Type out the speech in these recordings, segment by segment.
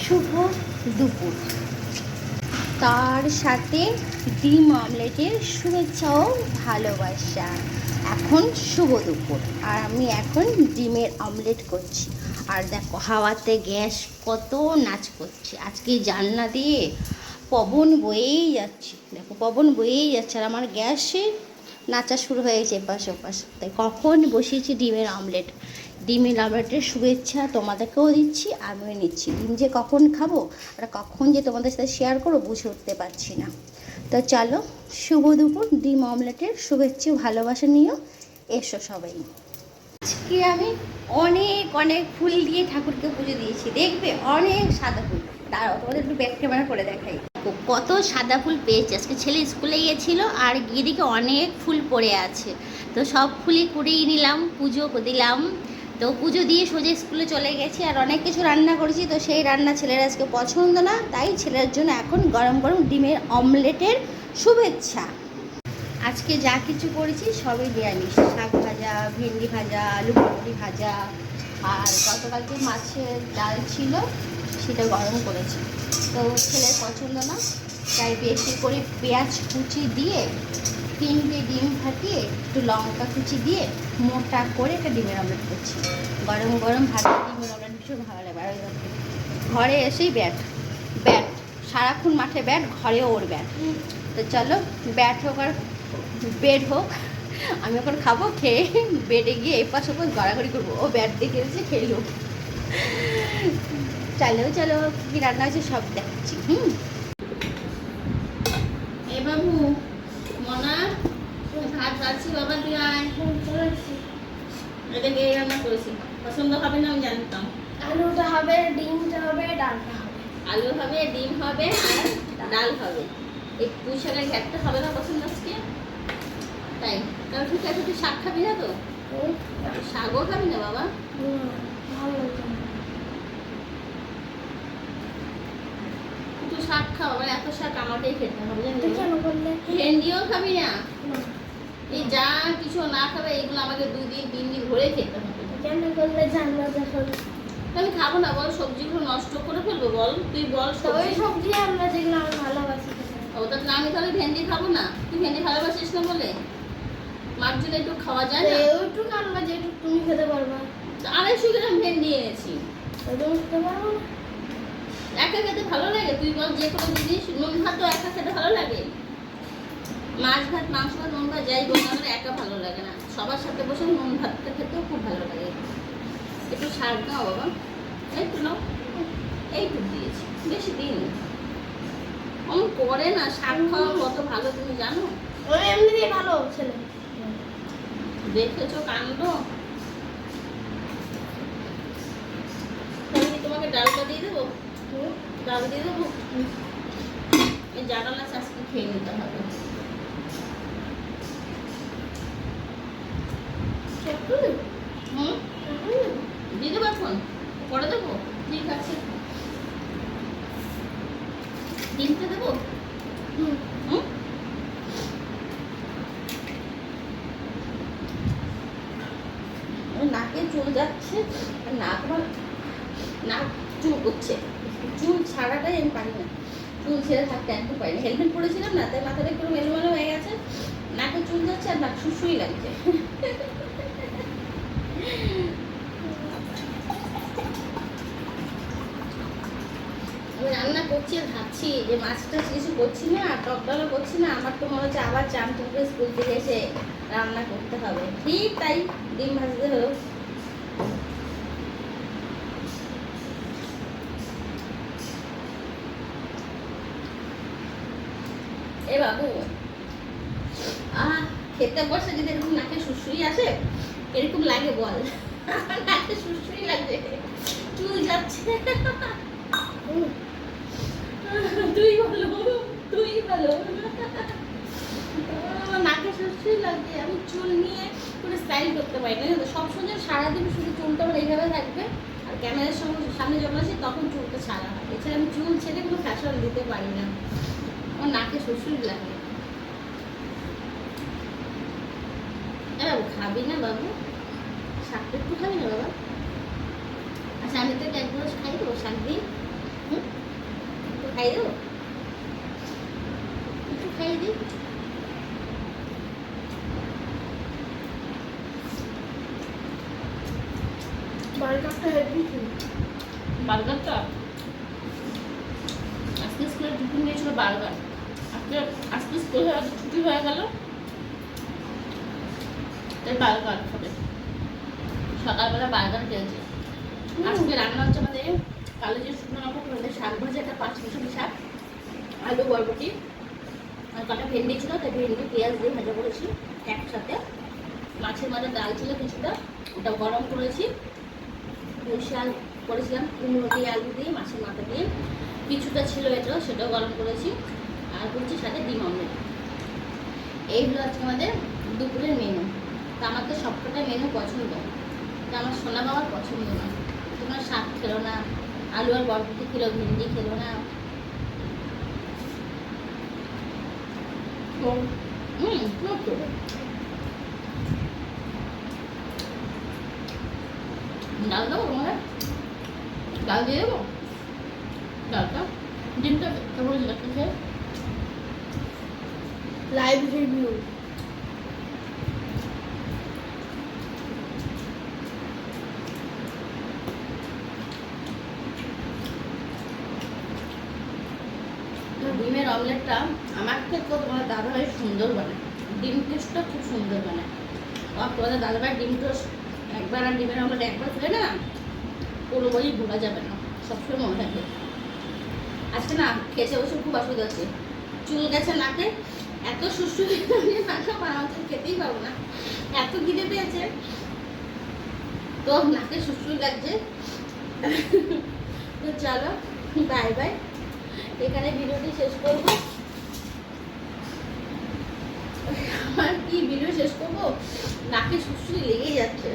শুভ দুপুর, তার সাথে ডিম অমলেটের শুভেচ্ছা ও ভালোবাসা। এখন শুভ দুপুর আর আমি এখন ডিমের অমলেট করছি। আর দেখো হাওয়াতে গ্যাস কত নাচ করছে। আজকে জানলা দিয়ে পবন বয়েই যাচ্ছে, দেখো পবন বয়েই যাচ্ছে আর আমার গ্যাসে নাচা শুরু হয়েছে এপাশ ওপাশ। তাই কখন বসিয়েছি ডিমের অমলেট। ডিমের অমলেটের শুভেচ্ছা তোমাদেরকেও দিচ্ছি, আমিও নিচ্ছি। ডিম যে কখন খাবো আর কখন যে তোমাদের সাথে শেয়ার করবো বুঝে উঠতে পারছি না। তো চলো, শুভ দুপুর, ডিম অমলেটের শুভেচ্ছা ভালোবাসা নিয়েও এসো সবাই। আজকে আমি অনেক অনেক ফুল দিয়ে ঠাকুরকে পুজো দিয়েছি। দেখবে অনেক সাদা ফুল, দাঁড়াও তোমাদের একটু ব্যাক ক্যামেরা করে দেখাই। কত সাদা ফুল পেয়েছে। আজকে ছেলে স্কুলে গিয়েছিল আর গিয়ে দিকে অনেক ফুল পড়ে আছে, তো সব ফুলই কুড়িয়ে নিলাম, পুজো দিলাম। তো পুজো দিয়ে সোজা স্কুলে চলে গেছি। আর অনেক কিছু রান্না করেছি, তো সেই রান্না ছেলের আজকে পছন্দ না, তাই ছেলের জন্য এখন গরম গরম ডিমের অমলেটের শুভেচ্ছা। আজকে যা কিছু করেছি সবই নিরামিষ। শাক ভাজা, ভেন্ডি ভাজা, আলু পটলি ভাজা, আর গতকালকে মাছের ডাল ছিল সেটা গরম করেছি। তো ছেলের পছন্দ না, তাই বেশি করে পেঁয়াজ কুচি দিয়ে 3টে ডিম ফাটিয়ে একটু লঙ্কা কুচি দিয়ে মোটা করে একটা ডিমের অমলেট করছি। গরম গরম ভাজা ডিমের অমলেট ভীষণ ভালো লাগে। আর ঘরে এসেই ব্যাট ব্যাট সারাক্ষণ মাঠে ব্যাট, ঘরেও ওর ব্যাট। তো চলো, ব্যাট হোক আর বেড হোক, আমি এখন খাবো, খেয়ে বেডে গিয়ে এপাশ ওপাশ গড়াগড়ি করবো। ও ব্যাট দেখে এসে খেললো। চলো চলো, কী রান্না হয়েছে সব দেখাচ্ছি। এ বাবু, মনা ভাত বাড়ছি, বাবা তুই আয়। এটাকে এই রান্না করেছি, পছন্দ হবে না আমি জানতাম। আলুটা হবে, ডিমটা হবে, ডালটা হবে। আলু হবে, ডিম হবে আর ডাল হবে। এই পুঁই শাকের ঘ্যাটটা হবে না পছন্দ আজকে, তাই? তাহলে ঠিক আছে, তুই শাক খাবি না তো? শাকও খাবি না বাবা? ভালো লাগছে না। তুই শাক খাও, মানে এত শাক আমাকেই খেতে হবে জানি। তুই কেন করলে? ভেন্ডিও খাবি না? না। এই যা কিছু না খাবে এগুলো আমাকে 2 দিন 3 দিন ধরে খেতে হবে। কেন করলে জানলা যখন আমি খাবো না, বল সবজিগুলো নষ্ট করে ফেলবো? বল তুই বল। ওই সবজি আমরা যেগুলো আমি ভালোবাসি খেতে। ও তা আমি তাহলে ভেন্ডি খাবো না? তুই ভেন্ডি ভালোবাসিস না বলে মার জন্য একটু খাওয়া যায় না? ওইটুকু আমরা যেটুকু তুমি খেতে পারবা। 250 গ্রাম ভেন্ডি এনেছি। ওইটুকু খেতে পারবো না। একা খেতে ভালো লাগে? তুই বল, যে কোনো জিনিস নুন ভাত তো একা খেতে ভালো লাগে? মাছ ভাত, মাংস ভাত, নুন ভাত যাই বল, আমার একা ভালো লাগে না। সবার সাথে বসে নুন ভাতটা খেতেও খুব ভালো লাগে। একটু শাক দাও বাবা, একটু নাও, এইটুকু দিয়েছি, বেশি দিন অমন করে না। শাক খাওয়া কত ভালো তুমি জানো? ওই এমনিতেই ভালো ছেলে। দেখেছো কাণ্ড? তাহলে কি তোমাকে ডালটা দিয়ে দেবো? ডাল দিয়ে দেবো? এই জানাল আছে, আজকে খেয়ে নিতে হবে। দিয়ে দেবো এখন? পরে দেবো? ঠিক আছে, ডিমটা দেবো? নাকে চুল যাচ্ছে, নাক আমার নাক চুল করছে। চুল ছাড়াটাই আমি পারি না, চুল ছেড়ে থাকতে একদম পারি না। হেলমেট পরেছিলাম না, তাই মাথাটা একটু মেলোমেলো হয়ে গেছে, নাকে চুল যাচ্ছে আর নাক শুশুই লাগছে। আমি রান্না করছি আর ভাবছি যে মাছটা কিছু করছি না, টক ডালও করছি না। আমার তো মনে হচ্ছে আবার চান করে স্কুল থেকে এসে রান্না করতে হবে। ঠিক তাই, ডিম ভাজতে হলো। এ বাবু, খেতে বসে যদি এরকম নাকে সুসুই আসে, এরকম লাগে বল? নাকে সুসুই লাগছে, চুল যাচ্ছে। তুই বলো, তুই বলো। নাকে সুসুই লাগছে, আমি চুল নিয়ে পুরো স্টাইল করতে পারি না। সবসময় সারাদিন শুধু চুলটা আমার এইভাবে থাকবে, আর ক্যামেরার সামনে যখন আসি তখন চুলটা ছাড়া হয়। এছাড়া আমি চুল ছেড়ে কোনো ফ্যাশন দিতে পারি না, আমার নাকে সুসুই লাগে। বাবু খাবি না বাবু? শাকটা একটু খাবি না বাবা? আচ্ছা আমি তো এটা একবার খাই দেবো শাক দিয়ে। খাই দেবো, একটু খাইয়ে দিই। বার্গারটা হেভি ছিল। বার্গারটা আজকে স্কুলে টিফিন নিয়েছিল বার্গার। আজকে আজকে স্কুল ছুটি হয়ে গেল, তাই বার্গার খাবে। সকালবেলা বার্গার খেয়েছে। আজকে রান্না হচ্ছে আমাদের কালো যে শুকনো লঙ্কা আমাদের শাক ভাজা, একটা 5 মিশালি শাক, আলু বরবটি আর কটা ভেন্ডি ছিল, তাই ভেন্ডি পেঁয়াজ দিয়ে ভাজা করেছি একসাথে। মাছের মাঝে ডাল ছিল কিছুটা, ওটা গরম করেছি। শাল করেছিলাম কুমড়ো দিয়ে আলু দিয়ে মাছের মাথা দিয়ে, কিছুটা ছিল এটাও, সেটাও গরম করেছি। আর করছি সাথে ডিম অমলেট। এইগুলো আজকে আমাদের দুপুরের মেনু। তা আমার তো সবকটা মেনু পছন্দ, তা আমার সোনা বাবার পছন্দ না। তোমার শাক খেলো না, আলু আর বরবটি খেলো, ভেন্ডি খেলো না। ডাল দেবো তোমাকে, ডাল দিয়ে দেবো, ডালটা ডিমটা তারপরে খেয়ে লাইভ রিভিউ। ডিমের অমলেটটা আমার থেকে তোমার দাদাভাই সুন্দর বানায়, ডিম টোস্টটা খুব সুন্দর বানায়। আর তোমাদের দাদাভাই ডিম টোস্ট একবার আর ডিমের অমলেট একবার খেলে না কোনো বই ভোলা যাবে না, সবসময় মনে থাকবে। আজকে না খেতে বসে খুব অসুবিধা হচ্ছে, চুল গেছে নাকে, এত সুশ্রুতি নাকা বানাতে খেতেই পারবো না, এত খিদে পেয়েছে তো নাকে সুশ্রুতি লাগছে। তো চলো বাই বাই, এখানে ভিডিওটি শেষ করবো। আমার কি ভিডিও শেষ করবো, নাকে সুশ্রুতি লেগেই যাচ্ছে।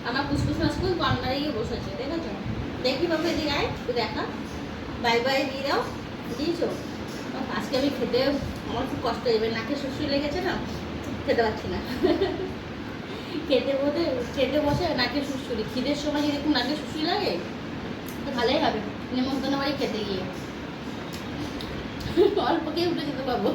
আমার কুসকুস মাসকুস কর্নারে গিয়ে বসেছে, দেখেছো? দেখি বাবা এদিকে আয়, তুই দেখা, বাই বাই দিয়ে দাও, দিয়েছো? আজকে আমি খেতে আমার খুব কষ্ট হয়ে যাবে, নাকে সুশ্রুতি লেগেছে না, খেতে পারছি না। খেতে বসে নাকে সুশ্রুতি, খিদের সময় যদি একটু নাকে সুশ্রুতি লাগে তো ভালোই হবে নেমন্তন্ন বাড়ি খেতে গিয়ে। অল্পকেই উঠে যেতে পারবো।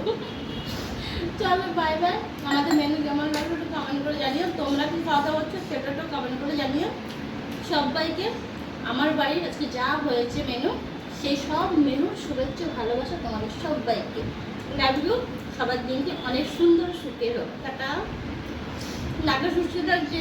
চলো বাই বাই। আমাদের মেনু কেমন লাগলো একটু কমেন্ট করে জানিও, তোমরা কি খাওয়া দাওয়া করছো সেটা একটু কমেন্ট করে জানিও। সবাইকে আমার বাড়ির আজকে যা হয়েছে মেনু, সেই সব মেনুর শুভেচ্ছা ভালোবাসা তোমাদের সবাইকে। Love you. সবার দিনটি অনেক সুন্দর সুখের হোক। টাটা। নাকে সুস্থ থাকছে।